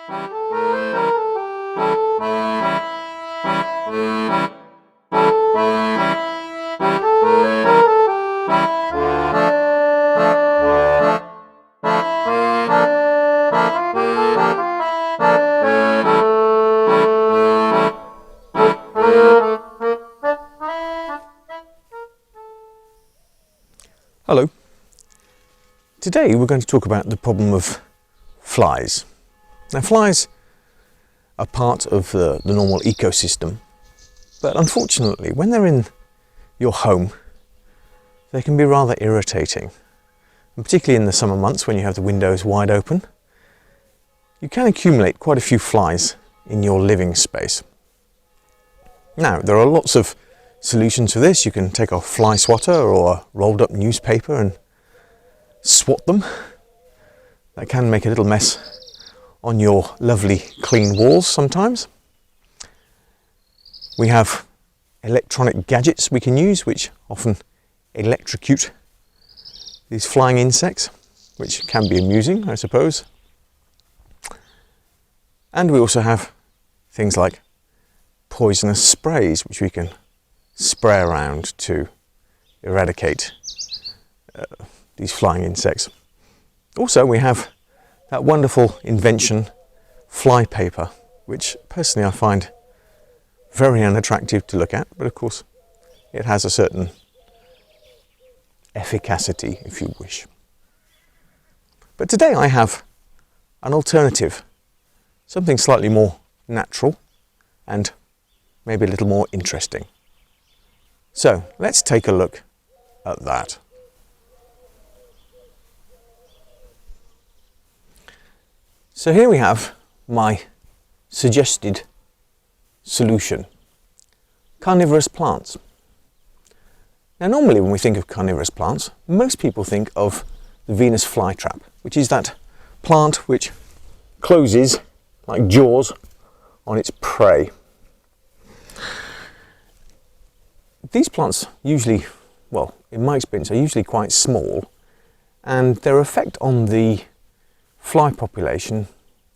Hello. Today we're going to talk about the problem of flies. Now, flies are part of the normal ecosystem, but unfortunately when they're in your home they can be rather irritating, and particularly in the summer months when you have the windows wide open you can accumulate quite a few flies in your living space. Now, there are lots of solutions for this. You can take a fly swatter or a rolled up newspaper and swat them. That can make a little mess on your lovely clean walls sometimes. We have electronic gadgets we can use which often electrocute these flying insects, which can be amusing, I suppose. And we also have things like poisonous sprays which we can spray around to eradicate these flying insects. Also, we have that wonderful invention, fly paper, which personally I find very unattractive to look at, but of course it has a certain efficacy, if you wish. But today I have an alternative, something slightly more natural and maybe a little more interesting. So let's take a look at that. So here we have my suggested solution: carnivorous plants. Now, normally when we think of carnivorous plants, most people think of the Venus flytrap, which is that plant which closes like jaws on its prey. These plants usually, well, in my experience, are usually quite small, and their effect on the fly population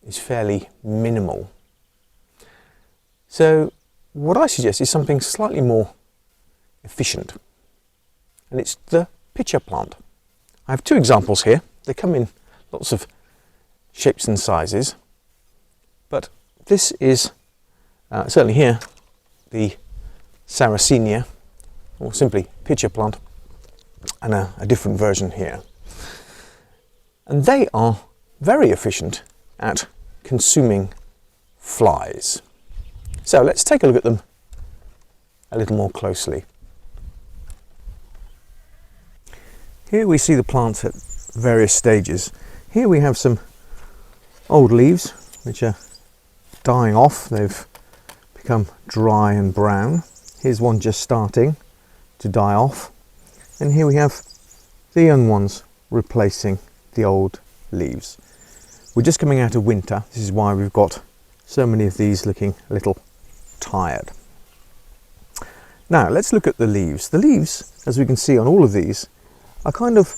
is fairly minimal. So what I suggest is something slightly more efficient, and it's the pitcher plant. I have two examples here. They come in lots of shapes and sizes, but this is certainly here the Sarracenia, or simply pitcher plant, and a different version here. And they are very efficient at consuming flies. So let's take a look at them a little more closely. Here we see the plants at various stages. Here we have some old leaves which are dying off. They've become dry and brown. Here's one just starting to die off, and here we have the young ones replacing the old leaves. We're just coming out of winter. This is why we've got so many of these looking a little tired. Now let's look at the leaves. The leaves, as we can see on all of these, are kind of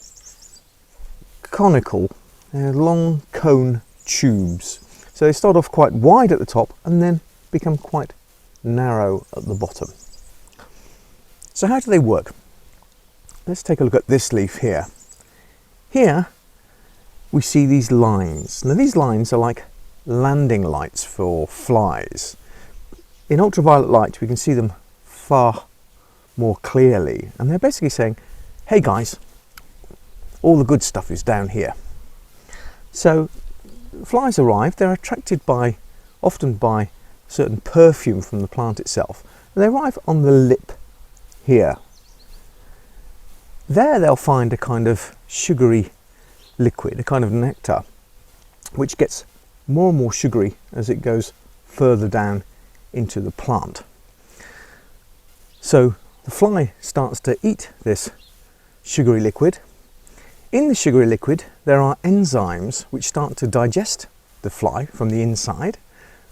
conical. They're long cone tubes. So they start off quite wide at the top and then become quite narrow at the bottom. So how do they work? Let's take a look at this leaf here. Here we see these lines. Now these lines are like landing lights for flies. In ultraviolet light we can see them far more clearly, and they're basically saying, hey guys, all the good stuff is down here. So flies arrive, they're attracted often by certain perfume from the plant itself, and they arrive on the lip here. There they'll find a kind of sugary liquid, a kind of nectar, which gets more and more sugary as it goes further down into the plant. So the fly starts to eat this sugary liquid. In the sugary liquid there are enzymes which start to digest the fly from the inside,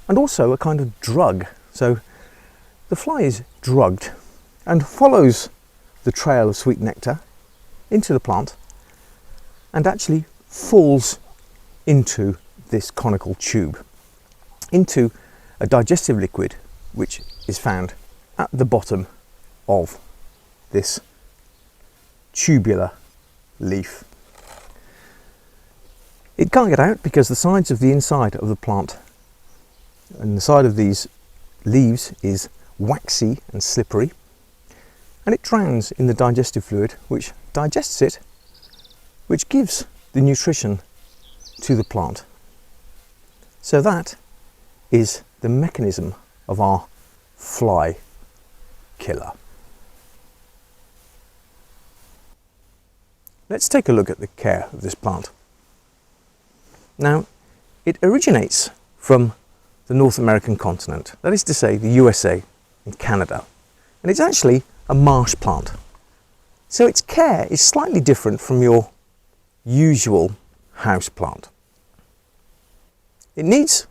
and also a kind of drug. So the fly is drugged and follows the trail of sweet nectar into the plant and actually falls into this conical tube. into a digestive liquid which is found at the bottom of this tubular leaf. It can't get out because the sides of the inside of the plant and the side of these leaves is waxy and slippery, and it drowns in the digestive fluid which digests it, which gives the nutrition to the plant. So that is the mechanism of our fly killer. Let's take a look at the care of this plant. Now, it originates from the North American continent, that is to say the USA and Canada, and it's actually a marsh plant. So its care is slightly different from your usual house plant. It needs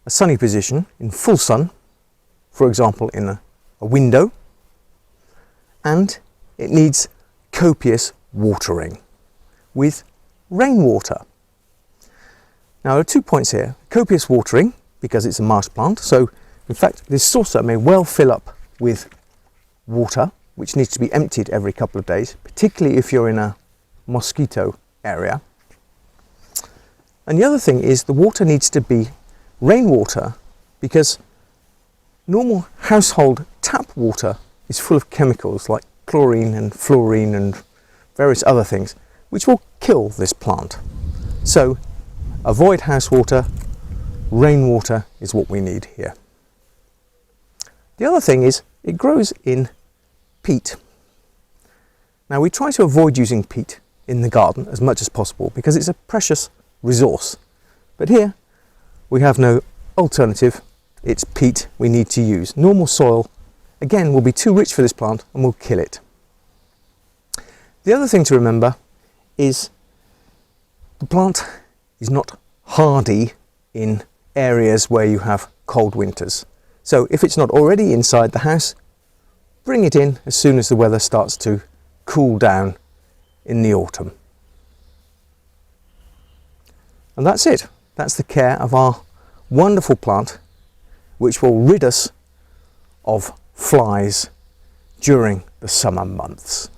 a sunny position in full sun, for example in a window, and it needs copious watering with rainwater. Now there are 2 points here. Copious watering, because it's a marsh plant, so in fact this saucer may well fill up with water which needs to be emptied every couple of days, particularly if you're in a mosquito area. And the other thing is the water needs to be rainwater, because normal household tap water is full of chemicals like chlorine and fluorine and various other things which will kill this plant. So avoid house water, rainwater is what we need here. The other thing is it grows in peat. Now we try to avoid using peat in the garden as much as possible because it's a precious resource. But here we have no alternative. It's peat we need to use. Normal soil, again, will be too rich for this plant and will kill it. The other thing to remember is the plant is not hardy in areas where you have cold winters. So if it's not already inside the house, bring it in as soon as the weather starts to cool down in the autumn. And that's it. That's the care of our wonderful plant, which will rid us of flies during the summer months.